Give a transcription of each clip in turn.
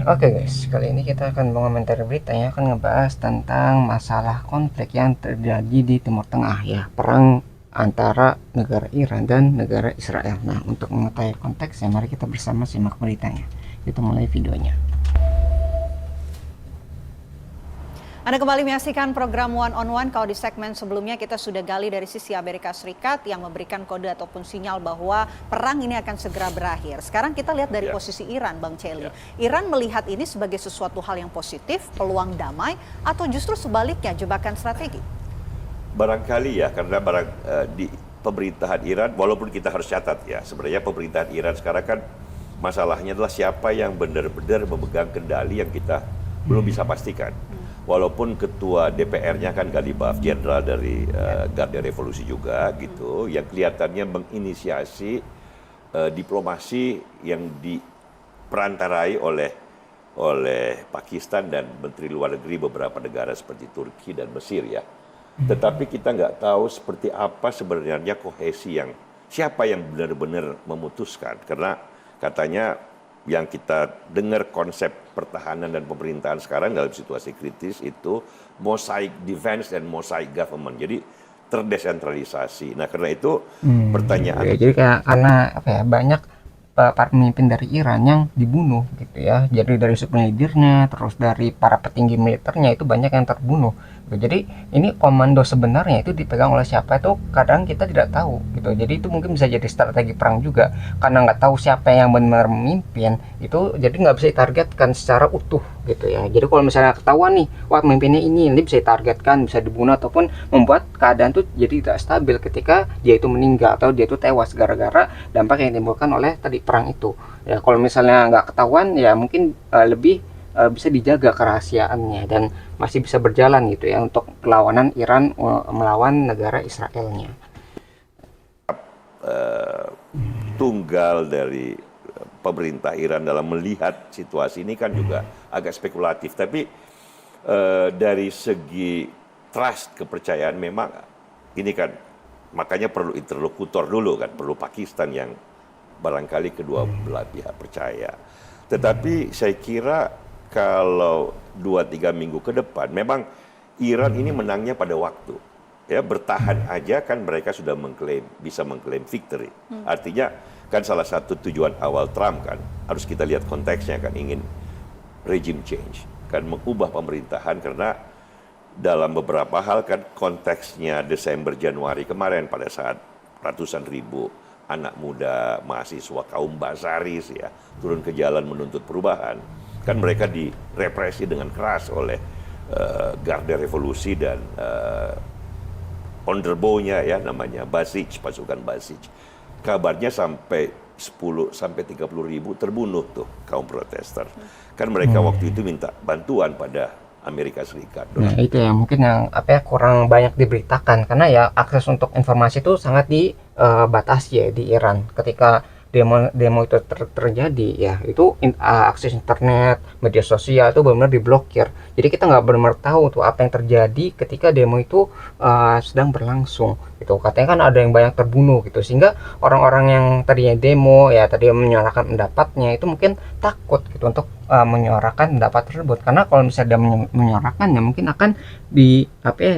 Oke guys, kali ini kita akan mengomentari berita yang akan ngebahas tentang masalah konflik yang terjadi di Timur Tengah ya, perang antara negara Iran dan negara Israel. Nah, untuk mengetahui konteksnya, mari kita bersama simak beritanya. Kita mulai videonya. Anda kembali menyaksikan program One on One. Kalau di segmen sebelumnya kita sudah gali dari sisi Amerika Serikat yang memberikan kode ataupun sinyal bahwa perang ini akan segera berakhir. Sekarang kita lihat dari posisi Iran, Bang Celi. Iran melihat ini sebagai sesuatu hal yang positif, peluang damai, atau justru sebaliknya jebakan strategi? Barangkali ya, karena di pemerintahan Iran, walaupun kita harus catat ya, sebenarnya pemerintahan Iran sekarang kan masalahnya adalah siapa yang benar-benar memegang kendali yang kita belum bisa pastikan. Walaupun ketua DPR-nya kan Ghalibaf, jenderal dari Garda Revolusi juga gitu, yang kelihatannya menginisiasi diplomasi yang diperantarai oleh Pakistan dan Menteri Luar Negeri beberapa negara seperti Turki dan Mesir ya. Tetapi kita nggak tahu seperti apa sebenarnya kohesi siapa yang benar-benar memutuskan, karena katanya yang kita dengar konsep pertahanan dan pemerintahan sekarang dalam situasi kritis itu mosaic defense dan mosaic government, jadi terdesentralisasi. Nah karena itu pertanyaan. Jadi karena apa ya, banyak para pemimpin dari Iran yang dibunuh gitu ya. Jadi dari suku leadernya, terus dari para petinggi militernya itu banyak yang terbunuh. Jadi ini komando sebenarnya itu dipegang oleh siapa itu kadang kita tidak tahu gitu. Jadi itu mungkin bisa jadi strategi perang juga, karena nggak tahu siapa yang benar memimpin itu, jadi nggak bisa ditargetkan secara utuh gitu ya. Jadi kalau misalnya ketahuan nih, wah pemimpinnya ini bisa ditargetkan, bisa dibunuh ataupun membuat keadaan tuh jadi tidak stabil ketika dia itu meninggal atau dia itu tewas gara-gara dampak yang ditimbulkan oleh tadi perang itu ya. Kalau misalnya nggak ketahuan ya mungkin lebih bisa dijaga kerahasiaannya dan masih bisa berjalan gitu ya untuk perlawanan Iran melawan negara Israelnya. Tunggal dari pemerintah Iran dalam melihat situasi ini kan juga agak spekulatif, tapi dari segi trust, kepercayaan, memang ini kan makanya perlu interlokutor dulu kan, perlu Pakistan yang barangkali kedua belah pihak percaya. Tetapi saya kira kalau 2-3 minggu ke depan memang Iran ini menangnya pada waktu ya, bertahan aja kan mereka sudah bisa mengklaim victory. Artinya kan salah satu tujuan awal Trump kan, harus kita lihat konteksnya kan, ingin regime change kan, mengubah pemerintahan, karena dalam beberapa hal kan konteksnya Desember Januari kemarin pada saat ratusan ribu anak muda mahasiswa kaum basaris ya turun ke jalan menuntut perubahan, kan mereka direpresi dengan keras oleh Garda Revolusi dan underbow-nya ya, namanya Basij, pasukan Basij. Kabarnya sampai 10 sampai 30 ribu terbunuh tuh kaum protester. Kan mereka waktu itu minta bantuan pada Amerika Serikat. Nah itu ya mungkin yang apa ya, kurang banyak diberitakan karena ya akses untuk informasi itu sangat dibatasi ya di Iran. Ketika demo itu terjadi ya, itu akses internet, media sosial itu benar-benar diblokir. Jadi kita nggak benar-benar tahu tuh apa yang terjadi ketika demo itu sedang berlangsung gitu. Katanya kan ada yang banyak terbunuh gitu, sehingga orang-orang yang tadinya demo ya, tadi menyuarakan pendapatnya itu mungkin takut gitu untuk menyuarakan pendapat tersebut, karena kalau misalnya dia menyuarakan ya mungkin akan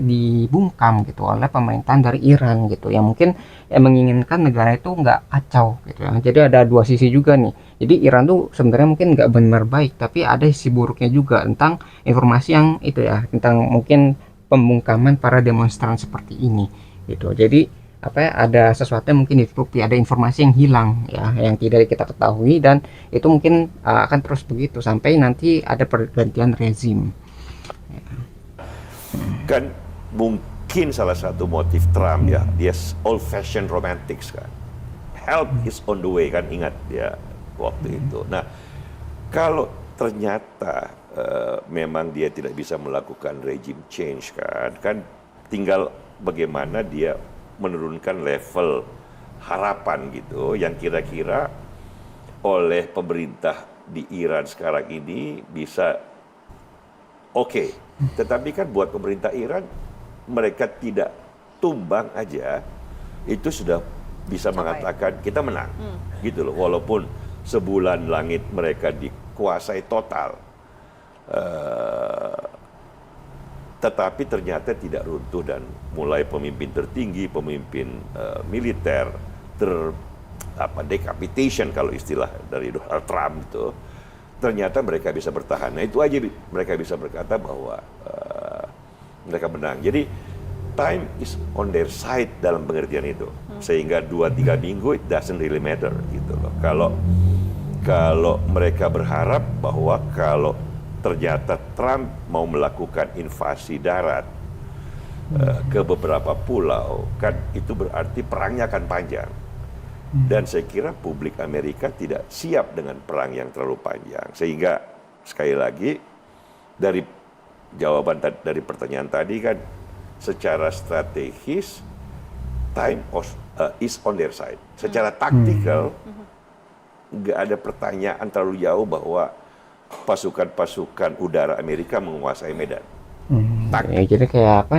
dibungkam gitu oleh pemerintahan dari Iran gitu, yang mungkin menginginkan negara itu nggak kacau gitu ya. Jadi ada dua sisi juga nih. Jadi Iran tuh sebenarnya mungkin nggak benar baik, tapi ada sisi buruknya juga tentang informasi yang itu ya, tentang mungkin pembungkaman para demonstran seperti ini gitu. Jadi ada sesuatu yang mungkin ditutupi, ada informasi yang hilang ya, yang tidak kita ketahui, dan itu mungkin akan terus begitu sampai nanti ada pergantian rezim ya. Kan mungkin salah satu motif Trump ya, dia old fashion romantics kan, help is on the way kan, ingat dia waktu itu. Nah kalau ternyata memang dia tidak bisa melakukan regime change kan tinggal bagaimana dia menurunkan level harapan gitu, yang kira-kira oleh pemerintah di Iran sekarang ini bisa oke. Tetapi kan buat pemerintah Iran, mereka tidak tumbang aja itu sudah bisa mengatakan kita menang gitu loh, walaupun sebulan langit mereka kuasai total. Tetapi ternyata tidak runtuh dan mulai pemimpin tertinggi, pemimpin militer decapitation kalau istilah dari Donald Trump itu, ternyata mereka bisa bertahan. Nah itu aja mereka bisa berkata bahwa mereka menang. Jadi time is on their side dalam pengertian itu, sehingga 2-3 minggu it doesn't really matter gitu loh. Kalau mereka berharap bahwa kalau ternyata Trump mau melakukan invasi darat ke beberapa pulau, kan itu berarti perangnya akan panjang. Dan saya kira publik Amerika tidak siap dengan perang yang terlalu panjang. Sehingga sekali lagi dari jawaban dari pertanyaan tadi kan, secara strategis time is on their side. Secara taktikal nggak ada pertanyaan terlalu jauh bahwa pasukan-pasukan udara Amerika menguasai Medan. Ya, jadi kayak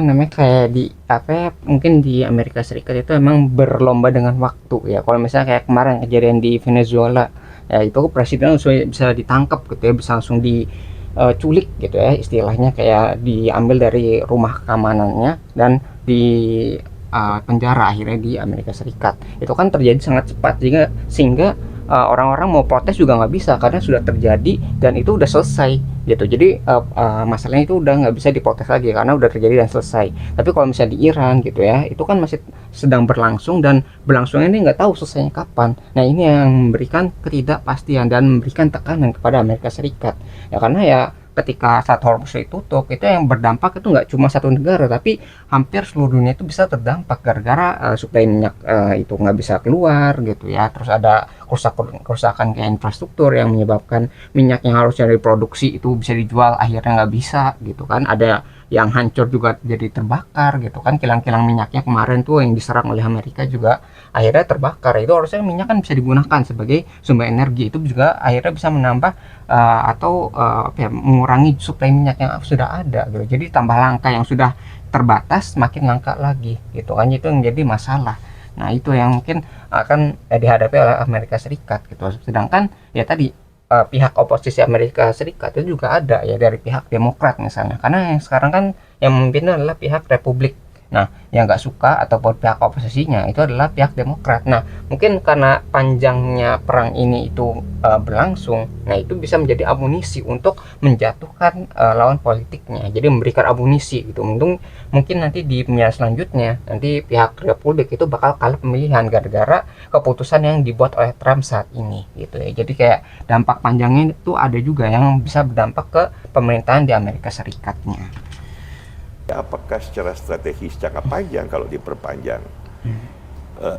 mungkin di Amerika Serikat itu emang berlomba dengan waktu ya. Kalau misalnya kayak kemarin kejadian di Venezuela, ya itu presiden langsung bisa ditangkap gitu ya, bisa langsung diculik gitu ya, istilahnya kayak diambil dari rumah keamanannya dan di penjara akhirnya di Amerika Serikat. Itu kan terjadi sangat cepat sehingga orang-orang mau protes juga nggak bisa karena sudah terjadi dan itu udah selesai gitu. Jadi masalahnya itu udah nggak bisa diprotes lagi karena udah terjadi dan selesai. Tapi kalau misalnya di Iran gitu ya, itu kan masih sedang berlangsung dan berlangsungnya ini nggak tahu selesainya kapan. Nah ini yang memberikan ketidakpastian dan memberikan tekanan kepada Amerika Serikat ya, karena ya ketika Strait Hormuz ditutup, itu yang berdampak itu nggak cuma satu negara, tapi hampir seluruh dunia itu bisa terdampak gara-gara suplai minyak itu nggak bisa keluar gitu ya. Terus ada kerusakan kayak infrastruktur yang menyebabkan minyak yang harusnya diproduksi itu bisa dijual akhirnya nggak bisa gitu kan. Ada yang hancur juga jadi terbakar gitu kan. Kilang-kilang minyaknya kemarin tuh yang diserang oleh Amerika juga akhirnya terbakar. Itu harusnya minyak kan bisa digunakan sebagai sumber energi, itu juga akhirnya bisa menambah mengurangi suplai minyak yang sudah ada gitu. Jadi tambah langka yang sudah terbatas makin langka lagi gitu kan. Itu yang jadi masalah. Nah itu yang mungkin akan dihadapi oleh Amerika Serikat gitu. Sedangkan ya tadi pihak oposisi Amerika Serikat itu juga ada ya dari pihak Demokrat misalnya, karena yang sekarang kan yang memimpin adalah pihak Republik. Nah yang nggak suka ataupun pihak oposisinya itu adalah pihak Demokrat. Nah mungkin karena panjangnya perang ini itu berlangsung, nah itu bisa menjadi amunisi untuk menjatuhkan lawan politiknya, jadi memberikan amunisi gitu. Mungkin nanti di pemilihan selanjutnya nanti pihak Republik itu bakal kalah pemilihan gara-gara keputusan yang dibuat oleh Trump saat ini gitu ya. Jadi kayak dampak panjangnya itu ada juga yang bisa berdampak ke pemerintahan di Amerika Serikatnya. Apakah secara strategis jangka panjang kalau diperpanjang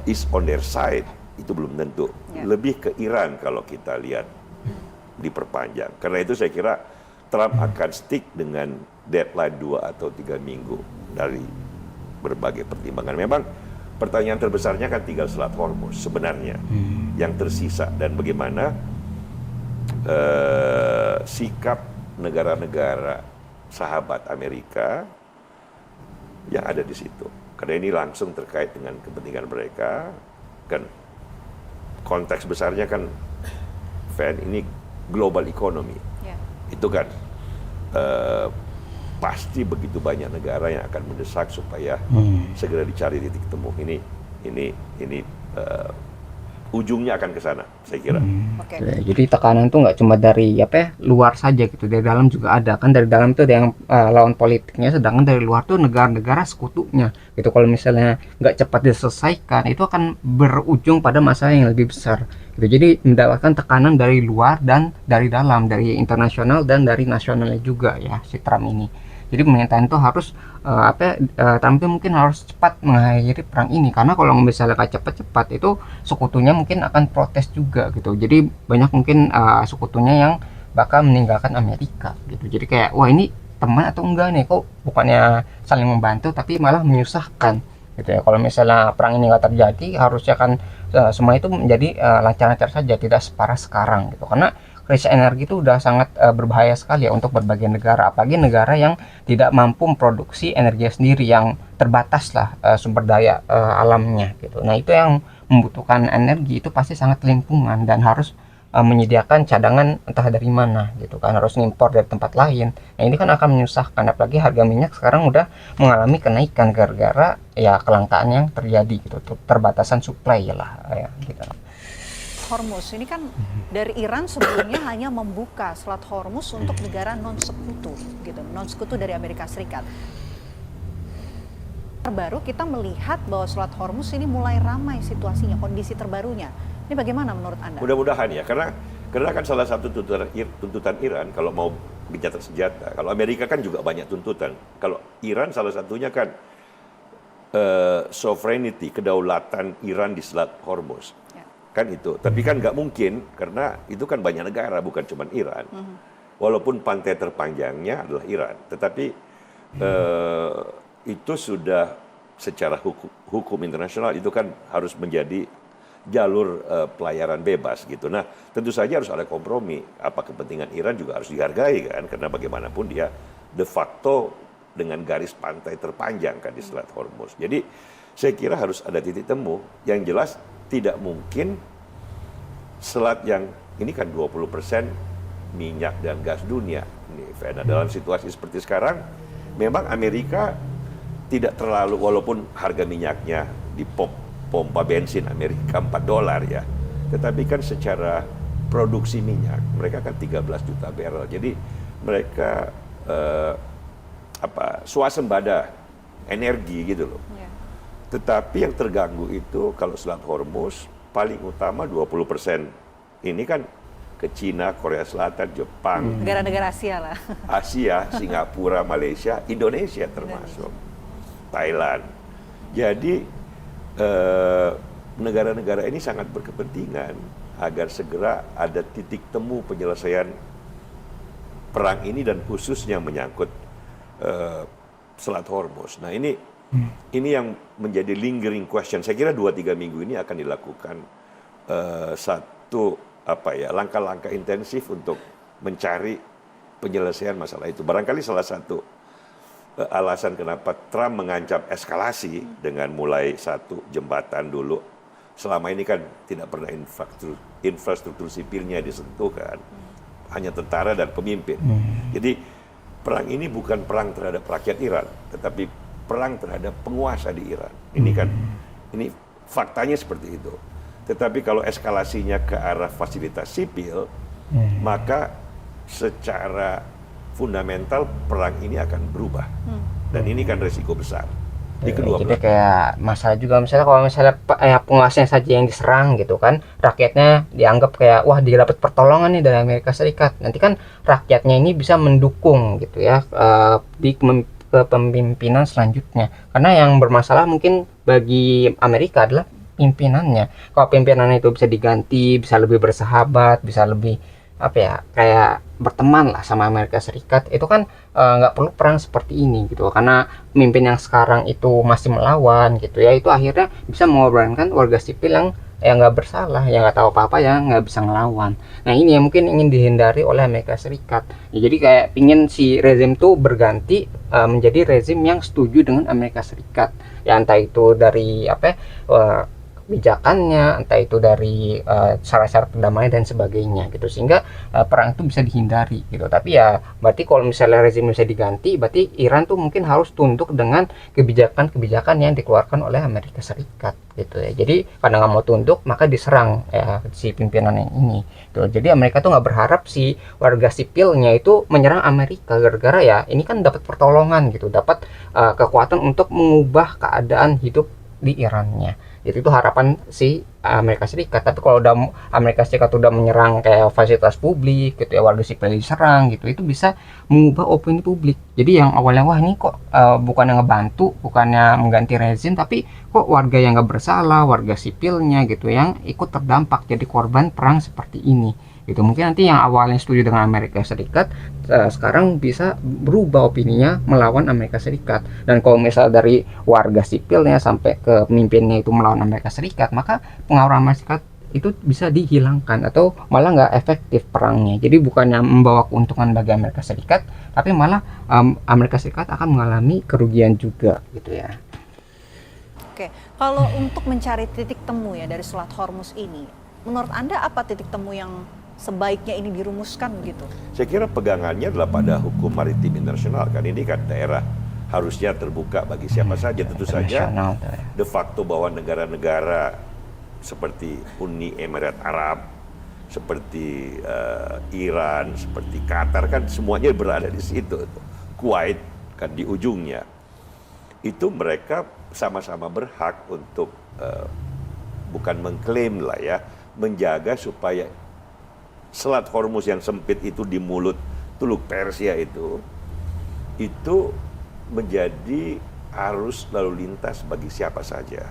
is on their side, itu belum tentu. Lebih ke Iran kalau kita lihat diperpanjang. Karena itu saya kira Trump akan stick dengan deadline 2 atau 3 minggu dari berbagai pertimbangan. Memang pertanyaan terbesarnya kan tinggal Selat Hormuz sebenarnya yang tersisa, dan bagaimana sikap negara-negara sahabat Amerika yang ada di situ. Karena ini langsung terkait dengan kepentingan mereka. Kan konteks besarnya kan ini global economy. Itu kan pasti begitu banyak negara yang akan mendesak supaya segera dicari titik temu. Ini ujungnya akan ke sana, saya kira. Jadi tekanan tuh nggak cuma dari luar saja gitu, dari dalam juga ada kan. Dari dalam tuh ada yang lawan politiknya, sedangkan dari luar tuh negara-negara sekutunya gitu. Kalau misalnya nggak cepat diselesaikan, itu akan berujung pada masalah yang lebih besar gitu. Jadi mendapatkan tekanan dari luar dan dari dalam, dari internasional dan dari nasionalnya juga ya si Trump ini. Jadi pemerintahan itu harus tampil mungkin harus cepat mengakhiri perang ini, karena kalau misalnya nggak cepat-cepat itu sekutunya mungkin akan protes juga gitu. Jadi banyak mungkin sekutunya yang bakal meninggalkan Amerika gitu. Jadi kayak wah ini teman atau enggak nih, kok bukannya saling membantu tapi malah menyusahkan gitu ya. Kalau misalnya perang ini nggak terjadi, harusnya kan semua itu menjadi lancar-lancar saja, tidak separah sekarang gitu. Karena krisis energi itu udah sangat berbahaya sekali ya untuk berbagai negara, apalagi negara yang tidak mampu memproduksi energi sendiri, yang terbatas lah sumber daya alamnya gitu. Nah itu yang membutuhkan energi itu pasti sangat lingkungan dan harus menyediakan cadangan entah dari mana gitu kan, harus ngimpor dari tempat lain. Nah ini kan akan menyusahkan, apalagi harga minyak sekarang udah mengalami kenaikan gara-gara ya kelangkaan yang terjadi gitu, terbatasan supply lah ya gitu. Hormuz ini kan dari Iran sebelumnya hanya membuka Selat Hormuz untuk negara non-sekutu gitu, non-sekutu dari Amerika Serikat. Terbaru kita melihat bahwa Selat Hormuz ini mulai ramai situasinya, kondisi terbarunya. Ini bagaimana menurut Anda? Mudah-mudahan ya, karena kan salah satu tuntutan Iran kalau mau gencatan senjata. Kalau Amerika kan juga banyak tuntutan. Kalau Iran salah satunya kan sovereignty, kedaulatan Iran di Selat Hormuz. Kan itu, tapi kan nggak mungkin karena itu kan banyak negara, bukan cuma Iran. Walaupun pantai terpanjangnya adalah Iran, tetapi itu sudah secara hukum internasional itu kan harus menjadi jalur pelayaran bebas gitu. Nah, tentu saja harus ada kompromi. Apa kepentingan Iran juga harus dihargai kan, karena bagaimanapun dia de facto dengan garis pantai terpanjang kan di Selat Hormuz. Jadi saya kira harus ada titik temu. Yang jelas tidak mungkin selat yang ini kan 20% minyak dan gas dunia. Ini dalam situasi seperti sekarang, memang Amerika tidak terlalu, walaupun harga minyaknya di pompa bensin Amerika $4 ya, tetapi kan secara produksi minyak mereka kan 13 juta barrel. Jadi mereka swasembada energi gitu loh. Tetapi yang terganggu itu kalau Selat Hormuz paling utama 20% ini kan ke Cina, Korea Selatan, Jepang, negara-negara Asia lah. Asia, Singapura, Malaysia, Indonesia termasuk, Thailand. Jadi negara-negara ini sangat berkepentingan agar segera ada titik temu penyelesaian perang ini dan khususnya menyangkut Selat Hormuz. Nah ini yang menjadi lingering question. Saya kira 2-3 minggu ini akan dilakukan langkah-langkah intensif untuk mencari penyelesaian masalah itu. Barangkali salah satu alasan kenapa Trump mengancam eskalasi dengan mulai satu jembatan dulu. Selama ini kan tidak pernah infrastruktur sipilnya disentuh kan. Hanya tentara dan pemimpin. Jadi perang ini bukan perang terhadap rakyat Iran, tetapi perang terhadap penguasa di Iran. Ini faktanya seperti itu. Tetapi kalau eskalasinya ke arah fasilitas sipil, maka secara fundamental perang ini akan berubah. Dan ini kan resiko besar di kedua Jadi belah. kayak masalah juga misalnya kalau misalnya penguasanya saja yang diserang gitu kan, rakyatnya dianggap kayak wah dia dapat pertolongan nih dari Amerika Serikat. Nanti kan rakyatnya ini bisa mendukung gitu ya di kepemimpinan selanjutnya, karena yang bermasalah mungkin bagi Amerika adalah pimpinannya. Kalau pimpinannya itu bisa diganti, bisa lebih bersahabat, bisa lebih kayak berteman lah sama Amerika Serikat, itu kan nggak perlu perang seperti ini gitu. Karena pemimpin yang sekarang itu masih melawan gitu ya, itu akhirnya bisa mengorbankan warga sipil yang nggak bersalah, yang nggak tahu apa-apa, yang nggak bisa ngelawan. Nah ini yang mungkin ingin dihindari oleh Amerika Serikat ya, jadi kayak pingin si rezim tuh berganti menjadi rezim yang setuju dengan Amerika Serikat ya, entah itu dari kebijakannya, entah itu dari syarat-syarat perdamaian dan sebagainya gitu, sehingga perang itu bisa dihindari gitu. Tapi ya berarti kalau misalnya rezim bisa diganti, berarti Iran tuh mungkin harus tunduk dengan kebijakan-kebijakan yang dikeluarkan oleh Amerika Serikat gitu ya. Jadi karena nggak mau tunduk maka diserang si pimpinan yang ini gitu. Jadi Amerika tuh nggak berharap si warga sipilnya itu menyerang Amerika, gara-gara ya ini kan dapat pertolongan gitu, dapat kekuatan untuk mengubah keadaan hidup di Irannya. Itu harapan si Amerika Serikat. Tapi kalau udah Amerika Serikat udah menyerang kayak fasilitas publik gitu ya, warga sipil diserang gitu, itu bisa mengubah opini publik. Jadi yang awalnya wah ini kok bukannya ngebantu, bukannya mengganti rezim, tapi kok warga yang nggak bersalah, warga sipilnya gitu yang ikut terdampak jadi korban perang seperti ini gitu. Mungkin nanti yang awalnya setuju dengan Amerika Serikat sekarang bisa berubah opininya melawan Amerika Serikat. Dan kalau misal dari warga sipilnya sampai ke pemimpinnya itu melawan Amerika Serikat, maka pengaruh Amerika Serikat itu bisa dihilangkan atau malah nggak efektif perangnya. Jadi bukannya membawa keuntungan bagi Amerika Serikat, tapi malah Amerika Serikat akan mengalami kerugian juga gitu ya. Oke, kalau untuk mencari titik temu ya dari Selat Hormuz ini, menurut Anda apa titik temu yang sebaiknya ini dirumuskan begitu? Saya kira pegangannya adalah pada hukum maritim internasional kan, ini kan daerah harusnya terbuka bagi siapa saja. Tentu saja Internasional tuh ya. de facto bahwa negara-negara seperti Uni Emirat Arab, seperti Iran, seperti Qatar kan semuanya berada di situ. Kuwait kan di ujungnya. Itu mereka sama-sama berhak untuk bukan mengklaim lah ya, menjaga supaya Selat Hormuz yang sempit itu di mulut Teluk Persia itu menjadi arus lalu lintas bagi siapa saja.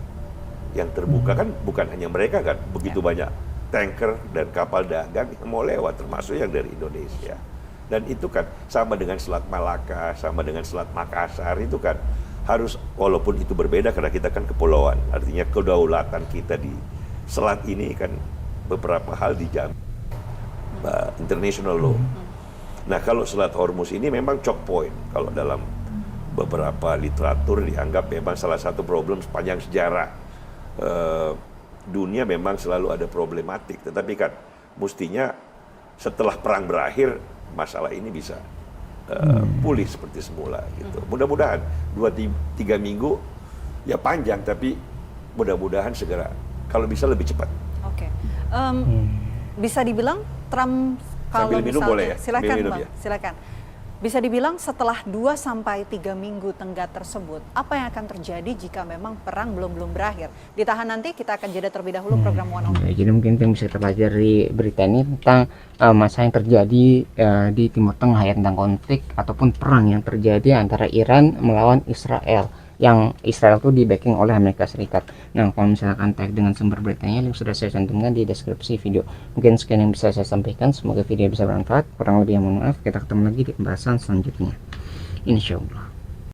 Yang terbuka kan bukan hanya mereka kan, begitu banyak tanker dan kapal dagang yang mau lewat, termasuk yang dari Indonesia. Dan itu kan sama dengan Selat Malaka, sama dengan Selat Makassar, itu kan harus, walaupun itu berbeda karena kita kan kepulauan, artinya kedaulatan kita di selat ini kan beberapa hal dijamin international law. Nah, kalau Selat Hormuz ini memang choke point. Kalau dalam beberapa literatur dianggap memang salah satu problem sepanjang sejarah dunia, memang selalu ada problematik. Tetapi kan mestinya setelah perang berakhir masalah ini bisa pulih seperti semula gitu. Mudah-mudahan 2-3 minggu ya panjang, tapi mudah-mudahan segera, kalau bisa lebih cepat. Oke. Bisa dibilang Trump kalau Sambil minum misalnya, boleh ya? silakan Sambil minum Bang, ya? silakan. Bisa dibilang setelah 2-3 minggu tenggat tersebut, apa yang akan terjadi jika memang perang belum berakhir? Ditahan nanti, kita akan jeda terlebih dahulu program One on One. Ya, jadi mungkin yang bisa kita pelajari dari berita ini tentang masa yang terjadi di Timur Tengah ya, tentang konflik ataupun perang yang terjadi antara Iran melawan Israel, yang Israel itu di backing oleh Amerika Serikat. Nah, kalau misalkan tag dengan sumber beritanya, link sudah saya cantumkan di deskripsi video. Mungkin sekian yang bisa saya sampaikan, semoga video bisa bermanfaat. Kurang lebih yang mohon maaf, kita ketemu lagi di pembahasan selanjutnya, insyaallah.